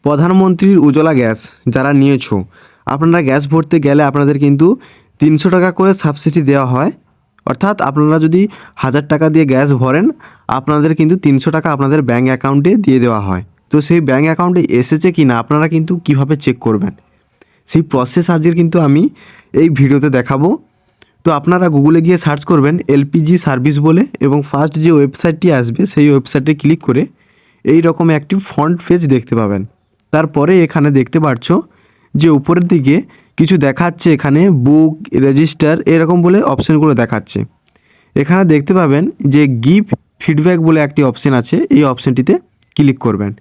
প্রধানমন্ত্রীর উজ্জ্বলা গ্যাস যারা নিয়েছো, আপনারা গ্যাস ভরতে গেলে আপনাদের কিন্তু 300 টাকা করে সাবসিডি দেওয়া হয়। অর্থাৎ আপনারা যদি 1000 টাকা দিয়ে গ্যাস ভরেন, আপনাদের কিন্তু 300 টাকা আপনাদের ব্যাঙ্ক অ্যাকাউন্টে দিয়ে দেওয়া হয়। তো সেই ব্যাঙ্ক অ্যাকাউন্টে এসেছে কি না আপনারা কিন্তু কিভাবে চেক করবেন, সেই প্রসেস আজকের কিন্তু আমি এই ভিডিওতে দেখাবো। তো আপনারা গুগলে গিয়ে সার্চ করবেন এলপিজি সার্ভিস বলে, এবং ফার্স্ট যে ওয়েবসাইটটি আসবে সেই ওয়েবসাইটে ক্লিক করে এই রকম একটি ফ্রন্ট পেজ দেখতে পাবেন। তারপরে এখানে দেখতে পাচ্ছ যে উপরের দিকে কিছু দেখাচ্ছে, এখানে বুক রেজিস্টার এরকম বলে অপশানগুলো দেখাচ্ছে। এখানে দেখতে পাবেন যে গিভ ফিডব্যাক বলে একটি অপশান আছে, এই অপশানটিতে ক্লিক করবেন।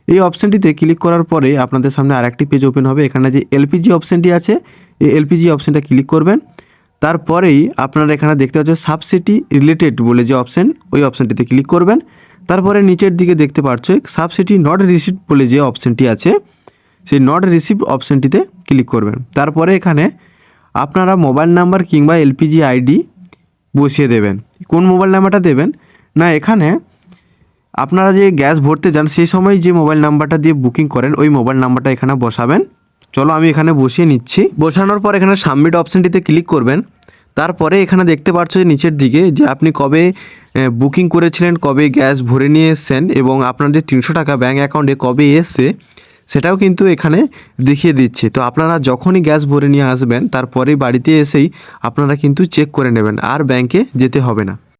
এই অপশানটিতে ক্লিক করার পরে আপনাদের সামনে আরেকটি পেজ ওপেন হবে। এখানে যে এলপিজি অপশানটি আছে, এই এলপিজি অপশানটা ক্লিক করবেন। তারপরেই আপনারা এখানে দেখতে পাচ্ছেন সাবসিডি রিলেটেড বলে যে অপশান, ওই অপশানটিতে ক্লিক করবেন। তারপরে নিচের দিকে দেখতে পাচ্ছ সাবসিডি নট রিসিভড বলে যে অপশানটি আছে, সেই নট রিসিভড অপশানটিতে ক্লিক করবেন। তারপরে এখানে আপনারা মোবাইল নাম্বার কিংবা এলপিজি আইডি বসিয়ে দেবেন। কোন মোবাইল নাম্বারটা দেবেন না, এখানে আপনারা যে গ্যাস ভরতে যান সেই সময় যে মোবাইল নাম্বারটা দিয়ে বুকিং করেন ওই মোবাইল নাম্বারটা এখানে বসাবেন। চলো আমি এখানে বসিয়ে নিচ্ছি। বসানোর পর এখানে সাবমিট অপশানটিতে ক্লিক করবেন। তারপরে এখানে দেখতে পাচ্ছ যে নিচের দিকে যে আপনি কবে বুকিং করেছিলেন, কবে গ্যাস ভরে নিয়ে এসছেন এবং আপনার যে 300 টাকা ব্যাঙ্ক অ্যাকাউন্টে কবে এসছে সেটাও কিন্তু এখানে দেখিয়ে দিচ্ছে। তো আপনারা যখনই গ্যাস ভরে নিয়ে আসবেন তারপরেই বাড়িতে এসেই আপনারা কিন্তু চেক করে নেবেন, আর ব্যাংকে যেতে হবে না।